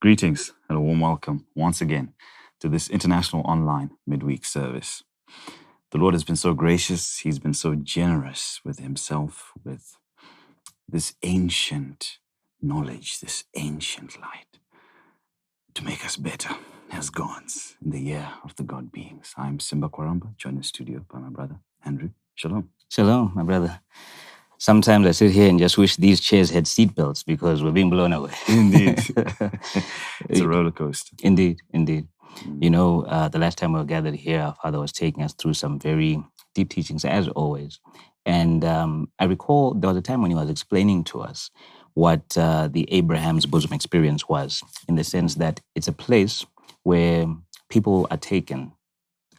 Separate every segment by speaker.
Speaker 1: Greetings and a warm welcome once again to this international online midweek service. The Lord has been so gracious. He's been so generous with himself, with this ancient knowledge, this ancient light to make us better as gods in the year of the God beings. I'm Simba Kwaramba, joined in the studio by my brother, Andrew. Shalom.
Speaker 2: Shalom, my brother. Sometimes I sit here and just wish these chairs had seatbelts because we're being blown away.
Speaker 1: Indeed. It's a roller coaster.
Speaker 2: Indeed. You know, the last time we were gathered here, our Father was taking us through some very deep teachings, as always. And I recall there was a time when he was explaining to us what the Abraham's bosom experience was, in the sense that it's a place where people are taken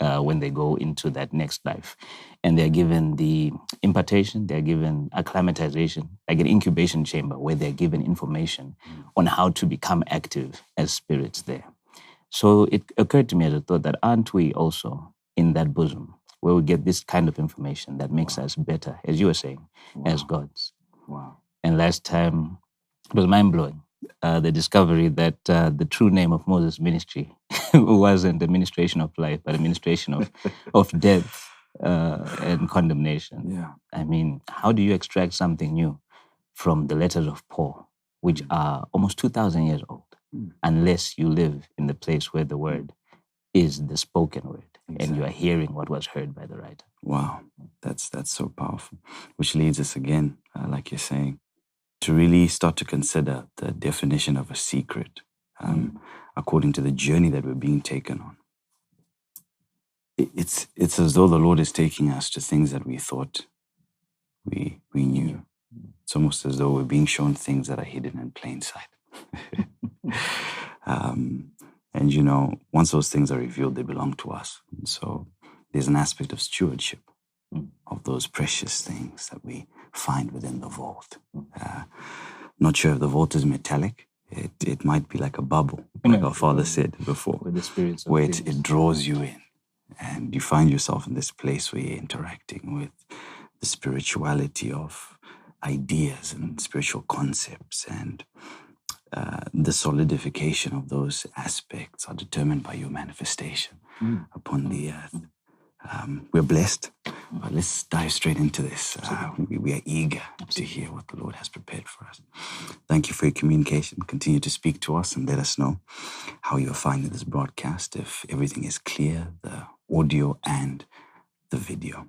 Speaker 2: when they go into that next life. And they're given the impartation, they're given acclimatization, like an incubation chamber where they're given information on how to become active as spirits there. So it occurred to me as a thought that aren't we also in that bosom where we get this kind of information that makes us better, as you were saying, as gods.
Speaker 1: Wow.
Speaker 2: And last time, it was mind-blowing, the discovery that the true name of Moses' ministry wasn't administration of life, but administration of death and condemnation.
Speaker 1: Yeah.
Speaker 2: I mean, how do you extract something new from the letters of Paul, which are almost 2,000 years old, unless you live in the place where the word is the spoken word, and you are hearing what was heard by the writer?
Speaker 1: Wow, that's so powerful. Which leads us again, like you're saying, to really start to consider the definition of a secret according to the journey that we're being taken on. It's as though the Lord is taking us to things that we thought we knew. It's almost as though we're being shown things that are hidden in plain sight. And you know, once those things are revealed, they belong to us. And so there's an aspect of stewardship of those precious things that we find within the vault. Not sure if the vault is metallic. It might be like a bubble, like our father said before,
Speaker 2: With the spirits of
Speaker 1: where
Speaker 2: things.
Speaker 1: it draws you in. And you find yourself in this place where you're interacting with the spirituality of ideas and spiritual concepts, and the solidification of those aspects are determined by your manifestation upon the earth. We're blessed, but let's dive straight into this. We are eager to hear what the Lord has prepared for us. Thank you for your communication. Continue to speak to us and let us know how you're finding this broadcast, if everything is clear, the audio and the video.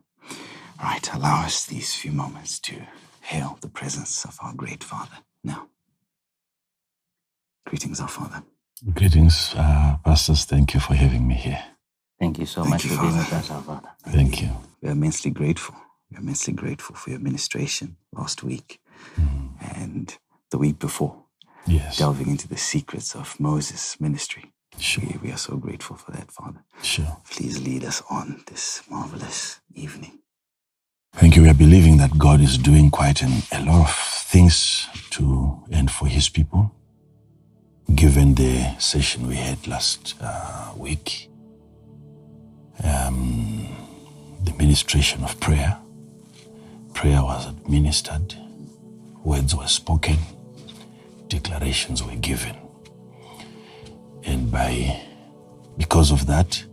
Speaker 1: All right, allow us these few moments to hail the presence of our great Father. Now, greetings, our Father.
Speaker 3: Greetings, pastors. Thank you for having me here.
Speaker 2: Thank you so
Speaker 1: Thank
Speaker 2: much
Speaker 1: you,
Speaker 2: for being
Speaker 1: Father.
Speaker 2: with us, our Father.
Speaker 3: Thank you.
Speaker 1: We're immensely grateful. We're immensely grateful for your ministration last week and the week before,
Speaker 3: Yes.
Speaker 1: delving into the secrets of Moses' ministry.
Speaker 3: Sure.
Speaker 1: We are so grateful for that, Father.
Speaker 3: Sure.
Speaker 1: Please lead us on this marvelous evening.
Speaker 3: Thank you. We are believing that God is doing quite a lot of things to and for his people. Given the session we had last week, the ministration of prayer was administered, words were spoken, declarations were given. And because of that,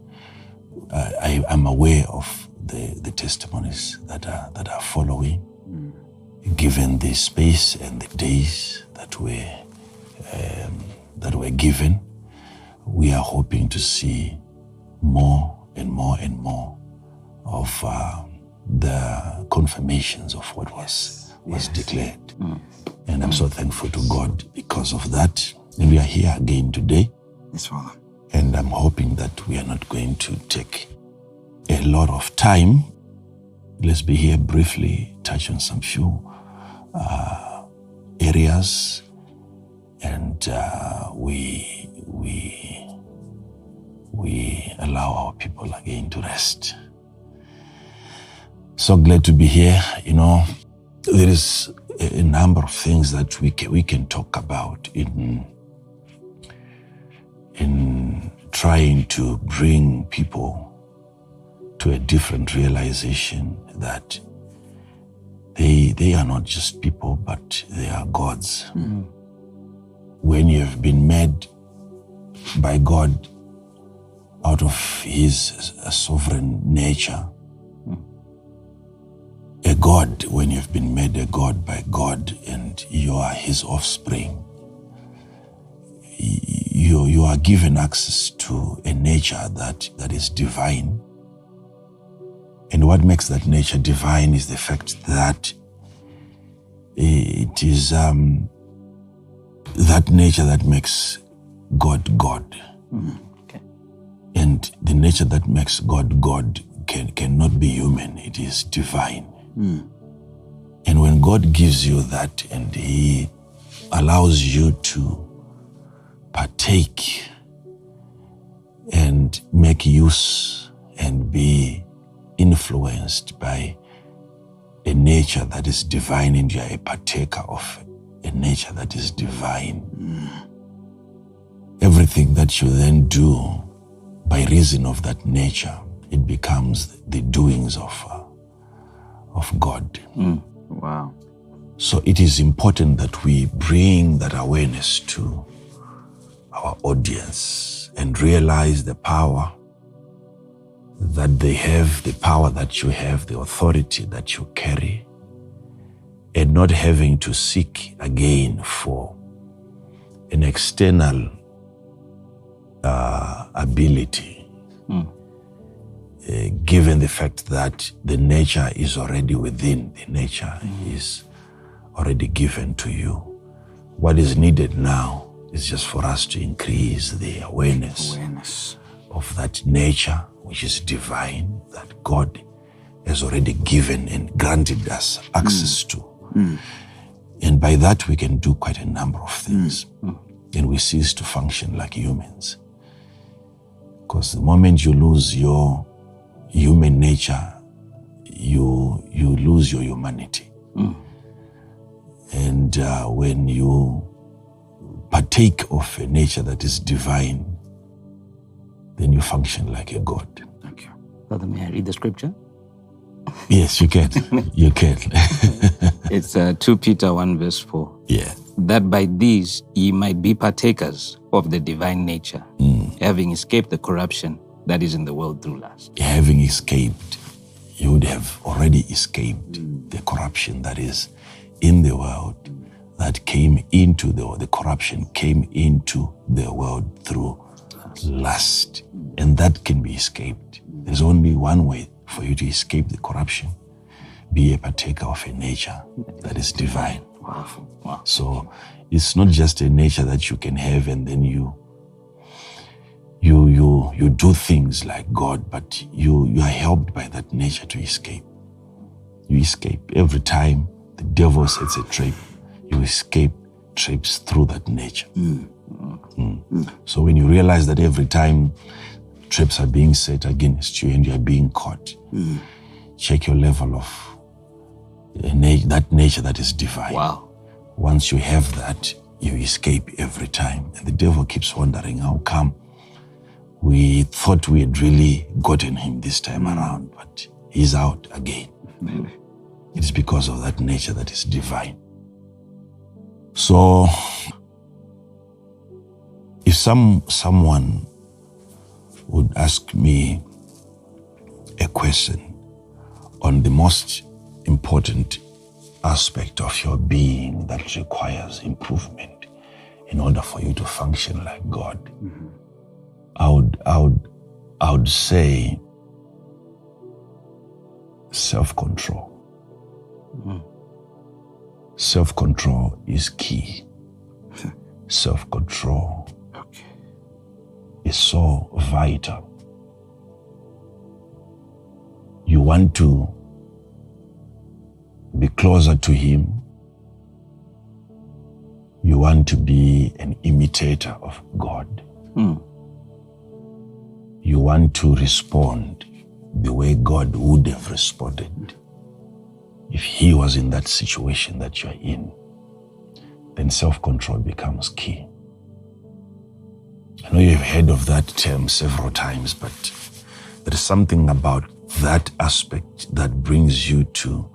Speaker 3: I am aware of the testimonies that are following, given the space and the days that were given. We are hoping to see more and more and more of the confirmations of what was declared. And I'm so thankful to God because of that. And we are here again today.
Speaker 1: Yes, Father.
Speaker 3: And I'm hoping that we are not going to take a lot of time. Let's be here briefly, touch on some few areas, and we allow our people again to rest. So glad to be here. You know, there is a number of things that we can talk about in trying to bring people to a different realization that they are not just people, but they are gods. When you have been made by God out of his sovereign nature. A God, when you've been made a God by God and you are his offspring, you are given access to a nature that is divine. And what makes that nature divine is the fact that it is that nature that makes God God.
Speaker 2: Okay.
Speaker 3: And the nature that makes God God cannot be human, it is divine. And when God gives you that and he allows you to partake and make use and be influenced by a nature that is divine, and you are a partaker of a nature that is divine. Everything that you then do by reason of that nature, it becomes the doings of God.
Speaker 1: Wow.
Speaker 3: So it is important that we bring that awareness to our audience and realize the power that they have, the power that you have, the authority that you carry, and not having to seek again for an external ability, given the fact that the nature is already within, the nature is already given to you. What is needed now is just for us to increase the awareness of that nature which is divine, that God has already given and granted us access to. And by that we can do quite a number of things. And we cease to function like humans. Because the moment you lose your human nature, you lose your humanity. And when you partake of a nature that is divine, then you function like a God.
Speaker 1: Thank you.
Speaker 2: Father, may I read the scripture?
Speaker 3: Yes, you can. You can.
Speaker 2: It's 2 Peter 1 verse 4.
Speaker 3: Yeah.
Speaker 2: That by these ye might be partakers of the divine nature, having escaped the corruption that is in the world through lust.
Speaker 3: Having escaped, you would have already escaped the corruption that is in the world, that came into the corruption came into the world through lust. And that can be escaped. There's only one way for you to escape the corruption: be a partaker of a nature that is divine.
Speaker 2: Wow.
Speaker 3: So it's not just a nature that you can have and then you do things like God, but you are helped by that nature to escape. You escape. Every time the devil sets a trap, you escape traps through that nature. So when you realize that every time traps are being set against you and you are being caught, check your level of that nature that is divine.
Speaker 2: Wow.
Speaker 3: Once you have that, you escape every time. And the devil keeps wondering, how come we thought we had really gotten him this time around, but he's out again. It is because of that nature that is divine. So if someone would ask me a question on the most important aspect of your being that requires improvement in order for you to function like God, I would say self-control. Self-control is key. Self-control is so vital. You want to be closer to Him. You want to be an imitator of God. You want to respond the way God would have responded if He was in that situation that you're in. Then self-control becomes key. I know you've heard of that term several times, but there is something about that aspect that brings you to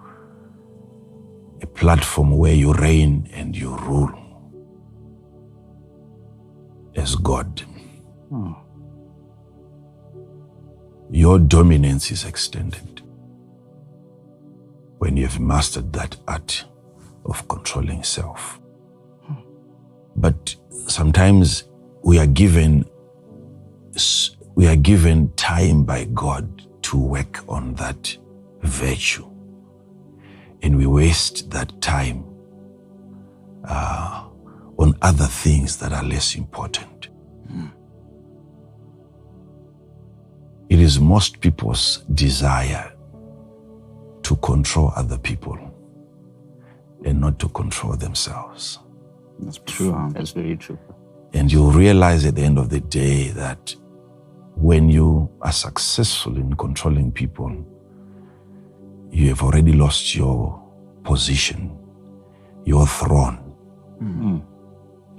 Speaker 3: a platform where you reign and you rule as God. Your dominance is extended when you have mastered that art of controlling self. But sometimes we are given time by God to work on that virtue, and we waste that time on other things that are less important. It is most people's desire to control other people and not to control themselves.
Speaker 1: That's true.
Speaker 2: That's very true.
Speaker 3: And you'll realize at the end of the day that when you are successful in controlling people, you have already lost your position, your throne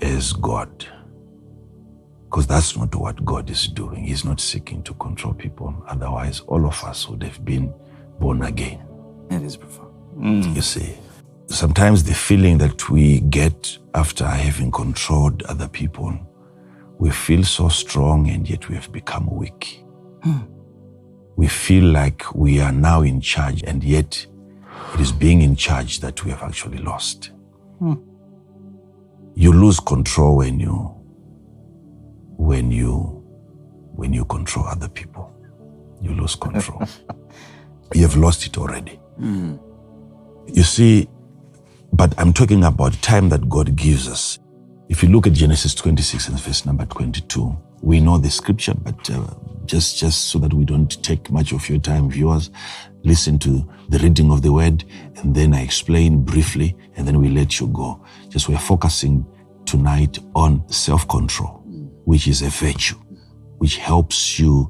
Speaker 3: as God. Because that's not what God is doing. He's not seeking to control people. Otherwise, all of us would have been born again.
Speaker 1: It is profound.
Speaker 3: You see, sometimes the feeling that we get after having controlled other people, we feel so strong and yet we have become weak. We feel like we are now in charge and yet it is being in charge that we have actually lost. You lose control when you control other people. You lose control. You have lost it already. You see, but I'm talking about time that God gives us. If you look at Genesis 26 and verse number 22, we know the scripture, but just so that we don't take much of your time, viewers, listen to the reading of the word, and then I explain briefly, and then we let you go. Just we're focusing tonight on self-control, which is a virtue, which helps you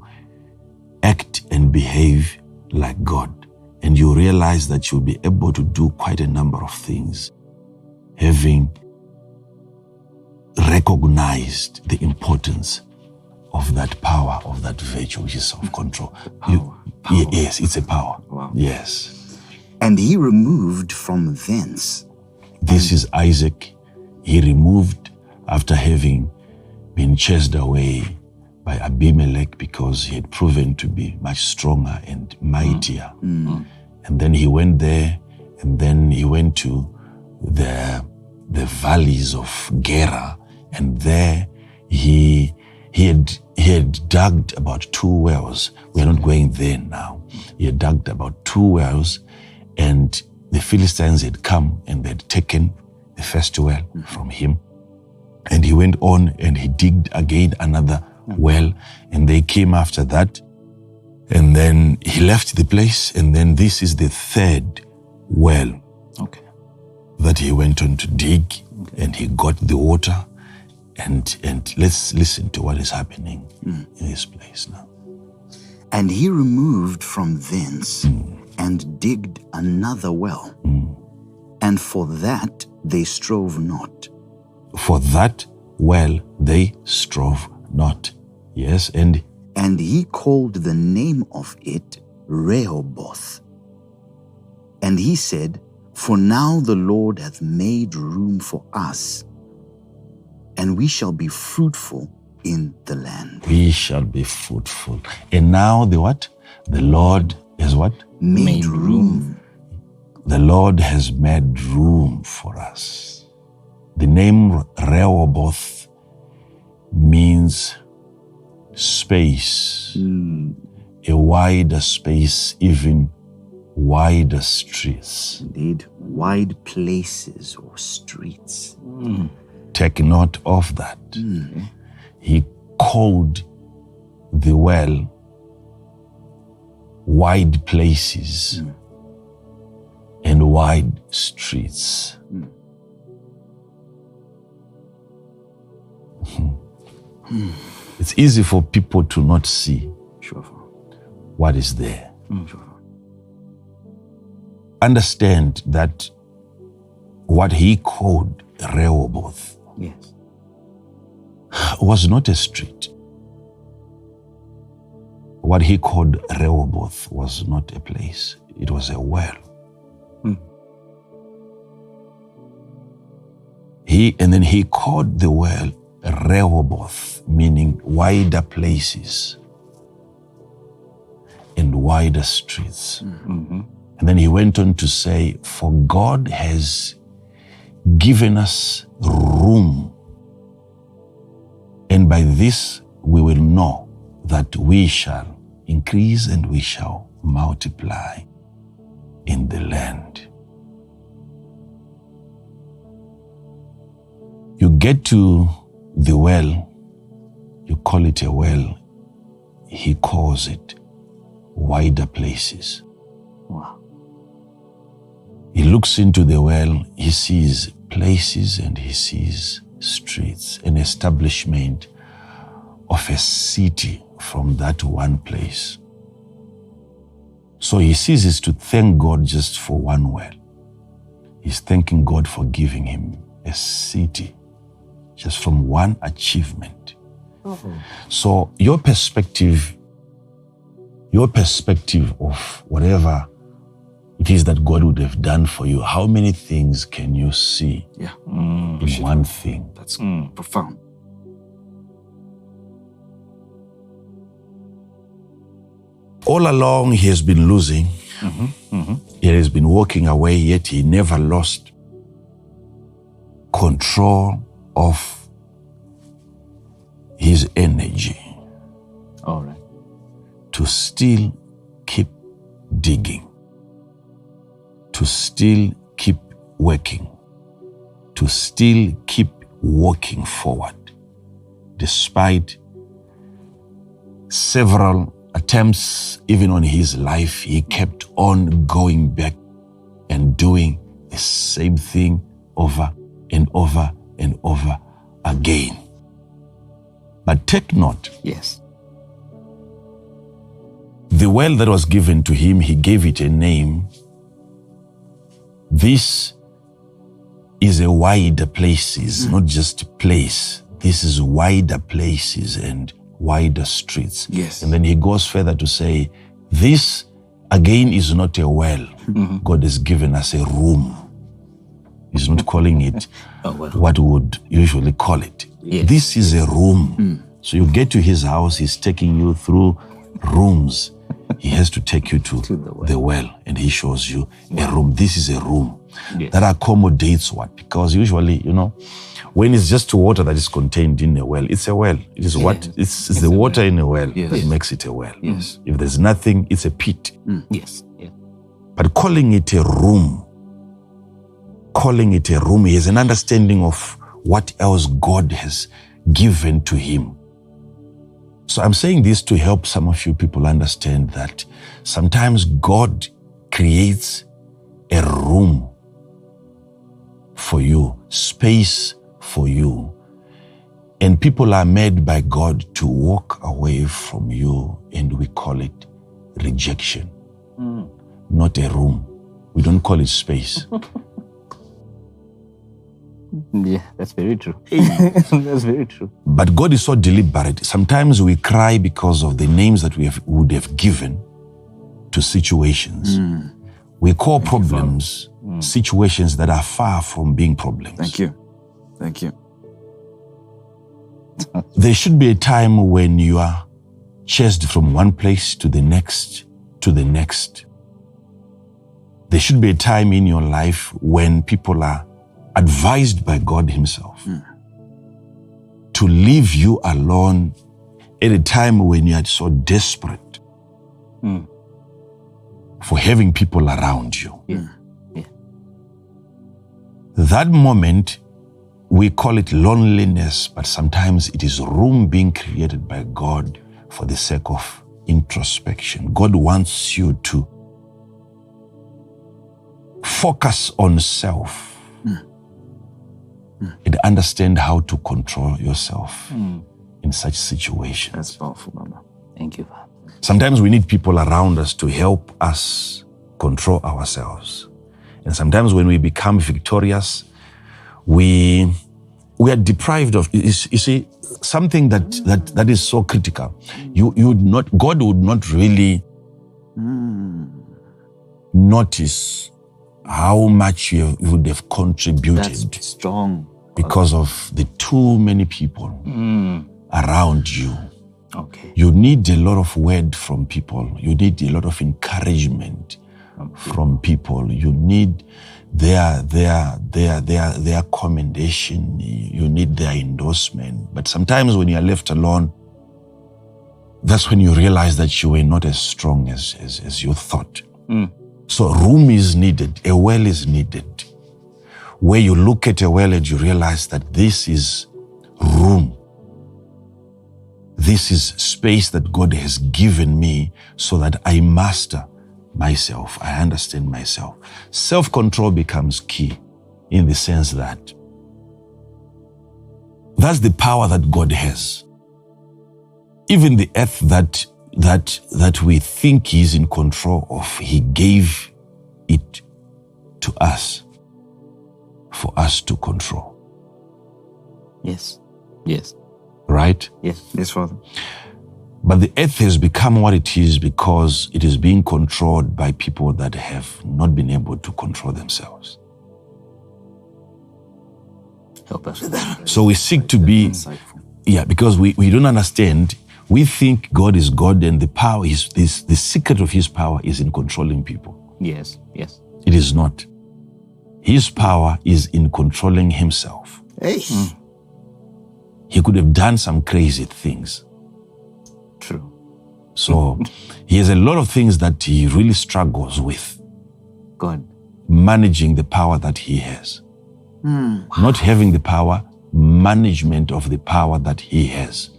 Speaker 3: act and behave like God. And you realize that you'll be able to do quite a number of things, having recognized the importance of that power, of that virtue, which is self-control.
Speaker 1: Power.
Speaker 3: Yes, it's a power.
Speaker 1: Wow.
Speaker 3: Yes.
Speaker 1: And he removed from thence.
Speaker 3: This is Isaac. He removed after having been chased away by Abimelech because he had proven to be much stronger and mightier. And then he went there, and then he went to the valleys of Gera, and there he had dug about 2 wells. We're not going there now. He had dug about 2 wells, and the Philistines had come and they'd taken the first well from him. And he went on and he digged again another well, and they came after that. And then he left the place, and then this is the 3rd well that he went on to dig, and he got the water. And let's listen to what is happening in this place now.
Speaker 1: And he removed from thence and digged another well. And for that they strove not.
Speaker 3: For that well they strove not. Yes, and
Speaker 1: he called the name of it Rehoboth. And he said, For now the Lord hath made room for us, and we shall be fruitful in the land.
Speaker 3: We shall be fruitful. And now the what? The Lord has what?
Speaker 1: Made room.
Speaker 3: The Lord has made room for us. The name Rehoboth means space, a wider space, even wider streets.
Speaker 1: Indeed, wide places or streets.
Speaker 3: Take note of that. He called the well wide places and wide streets. It's easy for people to not see what is there. Understand that what he called Rehoboth was not a street. What he called Rehoboth was not a place. It was a well. And then he called the well Rehoboth, meaning wider places and wider streets. And then he went on to say, for God has given us room, and by this we will know that we shall increase and we shall multiply in the land. You get to the well, you call it a well, he calls it wider places.
Speaker 2: Wow.
Speaker 3: He looks into the well, he sees places and he sees streets, an establishment of a city from that one place. So he ceases to thank God just for one well. He's thanking God for giving him a city just from one achievement. So your perspective of whatever it is that God would have done for you, how many things can you see in one thing?
Speaker 1: That's profound.
Speaker 3: All along he has been losing. He has been walking away, yet he never lost control of his energy.
Speaker 2: All right.
Speaker 3: To still keep digging, to still keep working, to still keep walking forward. Despite several attempts, even on his life, he kept on going back and doing the same thing over and over and over again. But take note,
Speaker 2: Yes.
Speaker 3: the well that was given to him, he gave it a name. This is a wider places, not just a place. This is wider places and wider streets.
Speaker 1: Yes.
Speaker 3: And then he goes further to say, this again is not a well. God has given us a room. He's not calling it what we would usually call it.
Speaker 2: Yes.
Speaker 3: This is a room. So you get to his house, he's taking you through rooms. He has to take you to the well, and he shows you a room. This is a room that accommodates what? Because usually, when it's just water that is contained in a well, it's a well. It is what? It's the water in a well that makes it a well.
Speaker 1: Yes.
Speaker 3: If there's nothing, it's a pit.
Speaker 2: Yes. Yeah.
Speaker 3: But calling it a room, he has an understanding of what else God has given to him. So I'm saying this to help some of you people understand that sometimes God creates a room for you, space for you, and people are made by God to walk away from you, and we call it rejection, not a room. We don't call it space.
Speaker 2: Yeah, that's very true. That's very true.
Speaker 3: But God is so deliberate. Sometimes we cry because of the names that we would have given to situations. We call problems situations that are far from being problems.
Speaker 1: Thank you. Thank you.
Speaker 3: There should be a time when you are chased from one place to the next, to the next. There should be a time in your life when people are advised by God himself to leave you alone at a time when you are so desperate for having people around you. That moment, we call it loneliness, but sometimes it is room being created by God for the sake of introspection. God wants you to focus on self and understand how to control yourself in such situations.
Speaker 1: That's powerful, Mama.
Speaker 2: Thank you, Father.
Speaker 3: Sometimes we need people around us to help us control ourselves. And sometimes when we become victorious, we are deprived of, you see, something that is so critical. God would not really notice how much you would have contributed.
Speaker 1: That's strong.
Speaker 3: because of the too many people around you.
Speaker 2: Okay.
Speaker 3: You need a lot of word from people. You need a lot of encouragement from people. You need their commendation. You need their endorsement. But sometimes when you are left alone, that's when you realize that you were not as strong as you thought. So room is needed. A well is needed. Where you look at a well and you realize that this is room. This is space that God has given me so that I master myself. I understand myself. Self-control becomes key in the sense that that's the power that God has. Even the earth that we think He's in control of, He gave it to us for us to control.
Speaker 2: Yes. Yes.
Speaker 3: Right?
Speaker 2: Yes.
Speaker 1: Yes, Father.
Speaker 3: But the earth has become what it is because it is being controlled by people that have not been able to control themselves.
Speaker 2: Help us with that.
Speaker 3: So we seek to be, because we don't understand. We think God is God and the power is the secret of His power is in controlling people.
Speaker 2: Yes. Yes.
Speaker 3: It is not. His power is in controlling Himself.
Speaker 1: Hey.
Speaker 3: He could have done some crazy things.
Speaker 2: True.
Speaker 3: So He has a lot of things that He really struggles with.
Speaker 2: God.
Speaker 3: Managing the power that He has. Not having the power, management of the power that He has.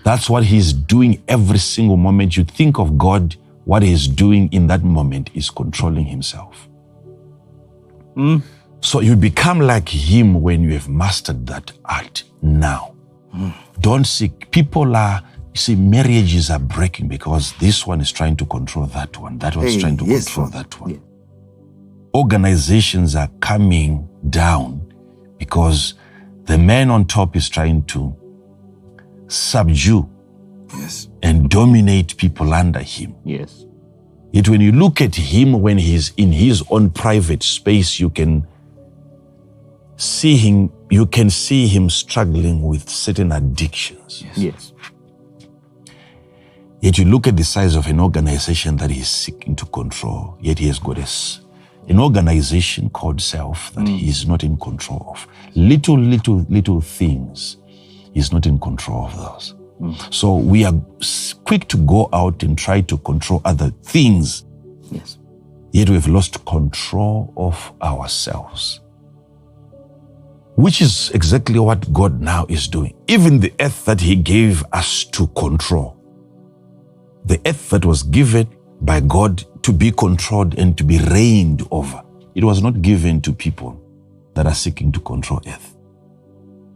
Speaker 3: That's what He's doing every single moment. You think of God, what He's doing in that moment is controlling Himself. So you become like Him when you have mastered that art now. Don't seek. People are, you see, marriages are breaking because this one is trying to control that one. That one's trying to control that one.
Speaker 2: Yeah.
Speaker 3: Organizations are coming down because the man on top is trying to subdue and dominate people under him.
Speaker 2: Yes.
Speaker 3: Yet when you look at him when he's in his own private space, you can see him struggling with certain addictions.
Speaker 2: Yes.
Speaker 3: Yet you look at the size of an organization that he's seeking to control, yet he has got an organization called self that he is not in control of. Little things, he's not in control of those. So we are quick to go out and try to control other things.
Speaker 2: Yes.
Speaker 3: Yet we've lost control of ourselves. Which is exactly what God now is doing. Even the earth that He gave us to control. The earth that was given by God to be controlled and to be reigned over. It was not given to people that are seeking to control earth.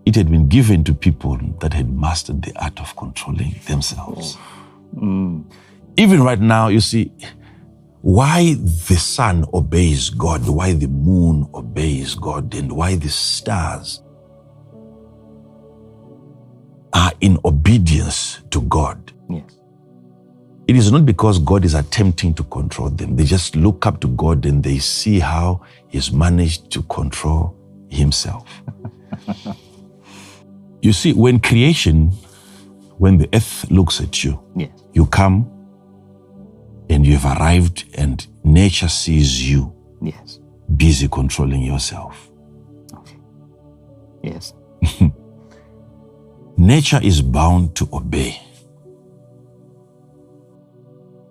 Speaker 3: It had been given to people that had mastered the art of controlling themselves. Even right now, you see, why the sun obeys God, why the moon obeys God, and why the stars are in obedience to God.
Speaker 2: Yes.
Speaker 3: It is not because God is attempting to control them. They just look up to God and they see how He's managed to control Himself. You see, when the earth looks at you,
Speaker 2: Yes.
Speaker 3: you come and you have arrived and nature sees you
Speaker 2: Yes.
Speaker 3: busy controlling yourself.
Speaker 2: Okay. Yes.
Speaker 3: Nature is bound to obey.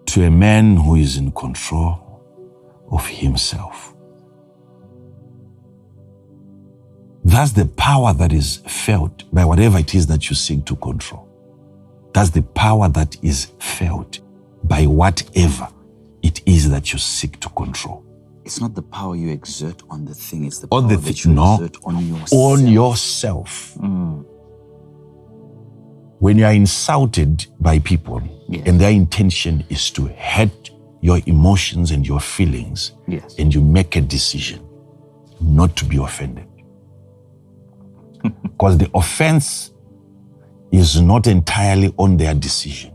Speaker 3: To a man who is in control of himself. That's the power that is felt by whatever it is that you seek to control. That's the power that is felt by whatever it is that you seek to control.
Speaker 1: It's not the power you exert on the thing, it's the power
Speaker 3: Or
Speaker 1: that you exert on yourself.
Speaker 3: On yourself. When you are insulted by people and their intention is to hurt your emotions and your feelings, and you make a decision not to be offended. Because the offense is not entirely on their decision.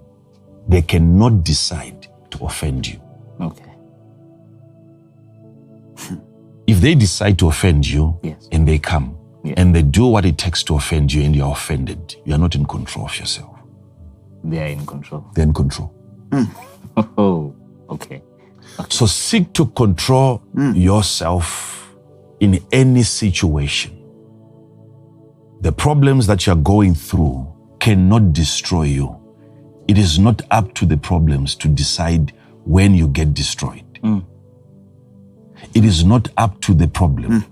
Speaker 3: They cannot decide to offend you.
Speaker 2: Okay.
Speaker 3: if they decide to offend you,
Speaker 2: Yes.
Speaker 3: and they come,
Speaker 2: Yeah.
Speaker 3: and they do what it takes to offend you, and you're offended, you're not in control of yourself.
Speaker 2: They are in control.
Speaker 3: They're in control.
Speaker 2: Oh, okay.
Speaker 3: So seek to control yourself in any situation. The problems that you're going through cannot destroy you. It is not up to the problems to decide when you get destroyed. It is not up to the problem.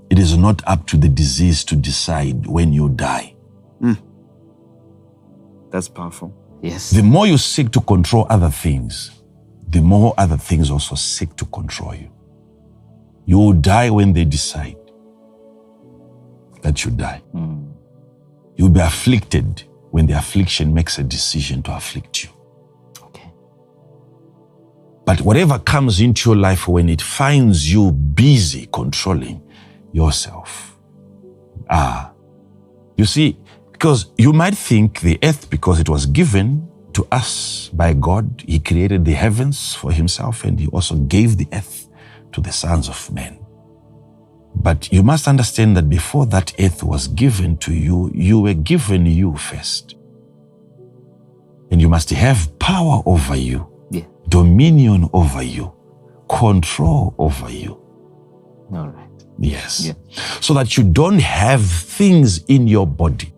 Speaker 3: It is not up to the disease to decide when you die.
Speaker 1: That's powerful.
Speaker 2: Yes.
Speaker 3: The more you seek to control other things, the more other things also seek to control you. You will die when they decide that you die. You'll be afflicted when the affliction makes a decision to afflict you.
Speaker 2: Okay.
Speaker 3: But whatever comes into your life when it finds you busy controlling yourself, you see, because you might think the earth, because it was given to us by God, He created the heavens for Himself, and He also gave the earth to the sons of men. But you must understand that before that earth was given to you, you were given you first. And you must have power over you, dominion over you, control over you.
Speaker 2: All right.
Speaker 3: Yes.
Speaker 2: Yeah.
Speaker 3: So that you don't have things in your body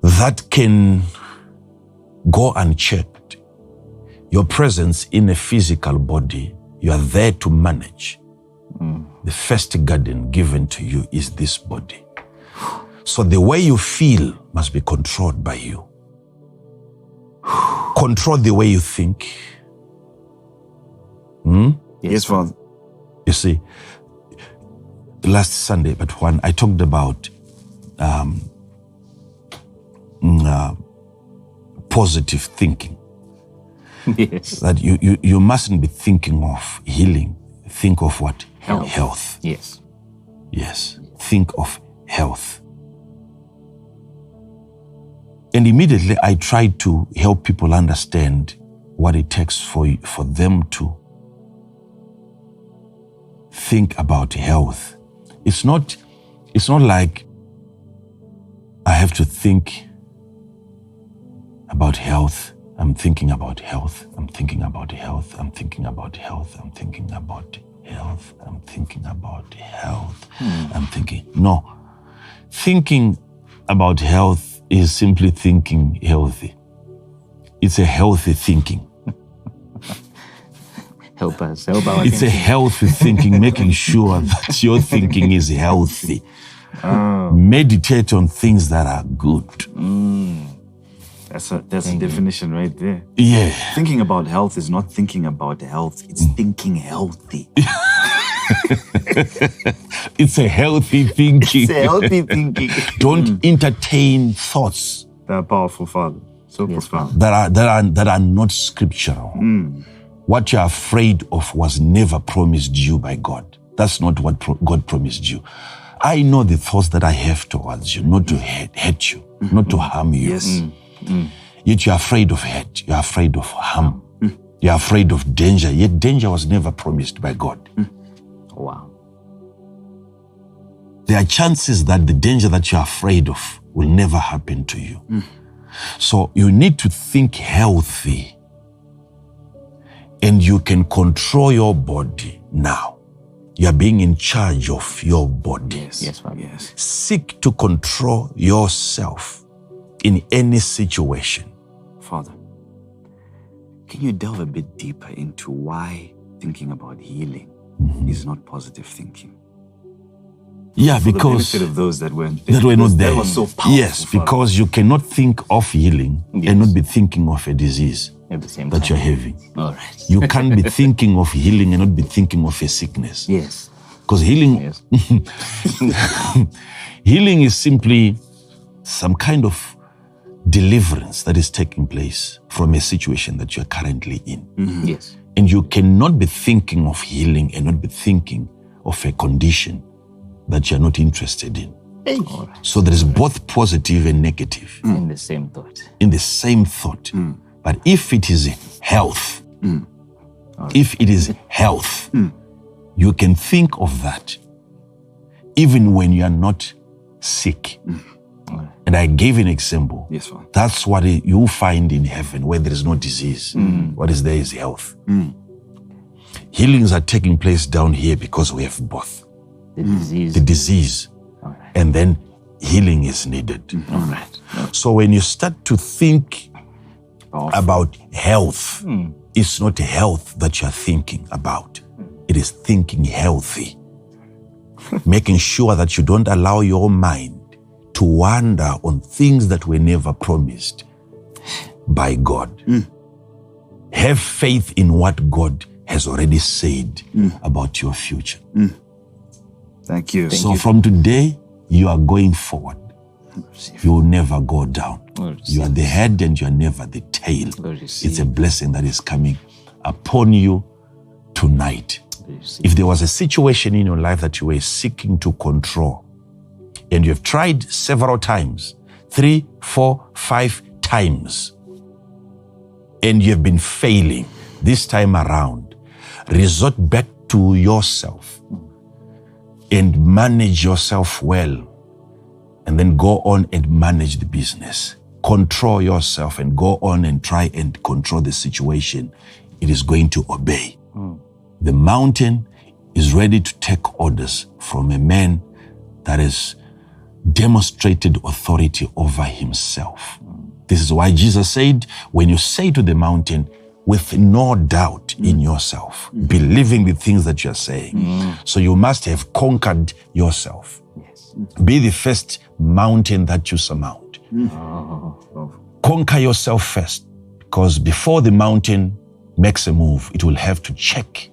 Speaker 3: that can go unchecked. Your presence in a physical body, you are there to manage. The first garden given to you is this body. So the way you feel must be controlled by you. Control the way you think.
Speaker 1: Yes, Father.
Speaker 3: You see, last Sunday, but one, I talked about positive thinking.
Speaker 2: Yes.
Speaker 3: That you mustn't be thinking of healing. Think of what?
Speaker 2: Health. Yes.
Speaker 3: Yes. Think of health. And immediately I tried to help people understand what it takes for them to think about health. It's not like I have to think about health. I'm thinking about health. I'm thinking about health. I'm thinking about health. I'm thinking about health. I'm thinking about health. I'm thinking. No. Thinking about health is simply thinking healthy. It's a healthy thinking.
Speaker 2: Help us. Help our
Speaker 3: It's a healthy thinking, making sure that your thinking is healthy. Meditate on things that are good.
Speaker 1: That's a definition right there.
Speaker 3: Yeah.
Speaker 1: Thinking about health is not thinking about health. It's thinking healthy.
Speaker 3: It's a healthy thinking.
Speaker 1: It's a healthy thinking.
Speaker 3: Don't entertain thoughts
Speaker 1: They're powerful, Father. So profound.
Speaker 3: that are not scriptural. What you're afraid of was never promised you by God. That's not what God promised you. I know the thoughts that I have towards you, not to hurt you, not to harm you.
Speaker 1: Yes.
Speaker 3: Yet you're afraid of hurt. You're afraid of harm. You're afraid of danger. Yet danger was never promised by God.
Speaker 2: Wow.
Speaker 3: There are chances that the danger that you're afraid of will never happen to you. So you need to think healthy. And you can control your body now. You're being in charge of your body.
Speaker 2: Yes, Father.
Speaker 1: Yes.
Speaker 3: Seek to control yourself in any situation.
Speaker 1: Father, can you delve a bit deeper into why thinking about healing is not positive thinking?
Speaker 3: Yeah,
Speaker 1: For the
Speaker 3: because
Speaker 1: benefit of those that weren't
Speaker 3: that were not there.
Speaker 1: That was so powerful.
Speaker 3: Yes,
Speaker 1: Father.
Speaker 3: because you cannot think of healing and not be thinking of a disease
Speaker 2: At the same
Speaker 3: that
Speaker 2: time.
Speaker 3: you're having.
Speaker 2: All right.
Speaker 3: You can't be thinking of healing and not be thinking of a sickness.
Speaker 2: Yes.
Speaker 3: Because healing,
Speaker 2: Yes.
Speaker 3: healing is simply some kind of deliverance that is taking place from a situation that you're currently in.
Speaker 2: Yes.
Speaker 3: And you cannot be thinking of healing and not be thinking of a condition that you're not interested in.
Speaker 2: All right.
Speaker 3: So there is both positive and negative
Speaker 2: In the same thought.
Speaker 3: in the same thought. But if it is health, If it is health, you can think of that even when you are not sick. And I gave an example.
Speaker 1: Yes, Father.
Speaker 3: That's what you find in heaven where there is no disease. What is there is health. Healings are taking place down here because we have both. The disease. And then healing is needed.
Speaker 2: All right.
Speaker 3: So when you start to think about health, it's not health that you're thinking about. It is thinking healthy. Making sure that you don't allow your mind to wander on things that were never promised by God. Have faith in what God has already said about your future.
Speaker 1: Thank you.
Speaker 3: So from today, you are going forward. You will never go down. You are the head and you are never the tail. It's a blessing that is coming upon you tonight. If there was a situation in your life that you were seeking to control, and you have tried several times, 3, 4, 5 times, and you have been failing this time around, resort back to yourself and manage yourself well, and then go on and manage the business. Control yourself and go on and try and control the situation. It is going to obey. The mountain is ready to take orders from a man that has demonstrated authority over himself. This is why Jesus said, when you say to the mountain, with no doubt in yourself, believing the things that you're saying. So you must have conquered yourself. Be the first mountain that you surmount. Conquer yourself first, because before the mountain makes a move, it will have to check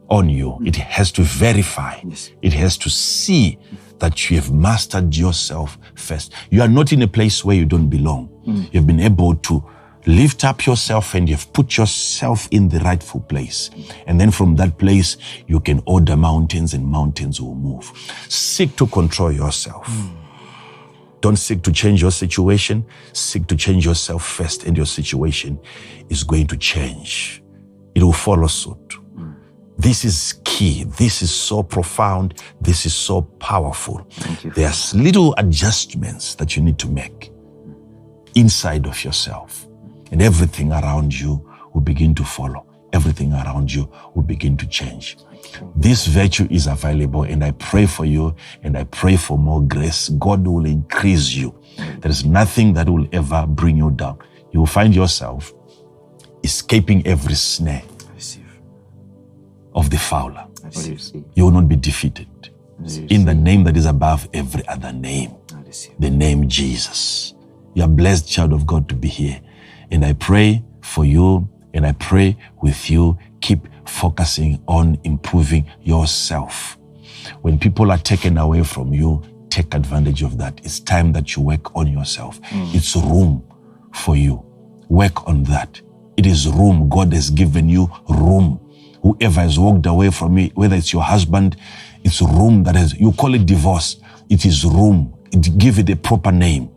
Speaker 3: on you. It has to verify. It has to see that you have mastered yourself first. You are not in a place where you don't belong. You have been able to lift up yourself and you've put yourself in the rightful place. And then from that place, you can order mountains and mountains will move. Seek to control yourself. Don't seek to change your situation. Seek to change yourself first, and your situation is going to change. It will follow suit. This is key. This is so profound. This is so powerful. There's little adjustments that you need to make inside of yourself, and everything around you will begin to follow. Everything around you will begin to change. This virtue is available, and I pray for you, and I pray for more grace. God will increase you. There is nothing that will ever bring you down. You will find yourself escaping every snare of the fowler. You will not be defeated. In the name that is above every other name, the name Jesus. You are blessed, child of God, to be here. And I pray for you, and I pray with you. Keep focusing on improving yourself. When people are taken away from you, take advantage of that. It's time that you work on yourself. It's room for you. Work on that. It is room. God has given you room. Whoever has walked away from me, whether it's your husband, it's room that has, you call it divorce. It is room. Give it a proper name.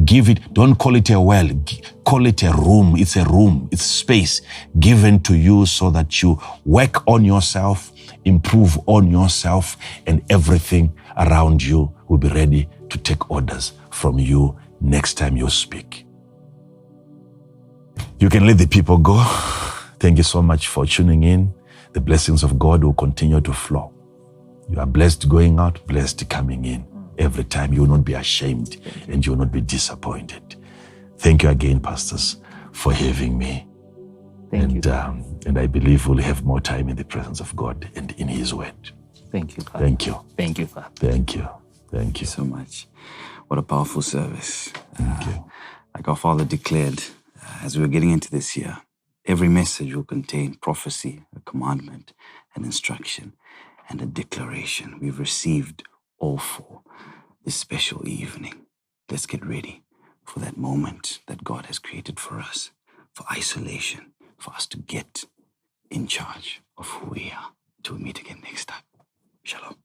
Speaker 3: Give it, don't call it a well, call it a room. It's a room, it's space given to you so that you work on yourself, improve on yourself, and everything around you will be ready to take orders from you next time you speak. You can let the people go. Thank you so much for tuning in. The blessings of God will continue to flow. You are blessed going out, blessed coming in. Every time you will not be ashamed and you will not be disappointed. Thank you again, pastors, for having me.
Speaker 2: Thank you.
Speaker 3: And I believe we'll have more time in the presence of God and in His word.
Speaker 2: Thank you, Father.
Speaker 3: Thank you.
Speaker 2: Thank you, Father.
Speaker 3: Thank you. Thank
Speaker 1: Thank
Speaker 3: you.
Speaker 1: you so much. What a powerful service.
Speaker 3: Thank you.
Speaker 1: Like our Father declared, as we were getting into this year, every message will contain prophecy, a commandment, an instruction, and a declaration. We've received all four this special evening. Let's get ready for that moment that God has created for us, for isolation, for us to get in charge of who we are. Till we meet again next time. Shalom.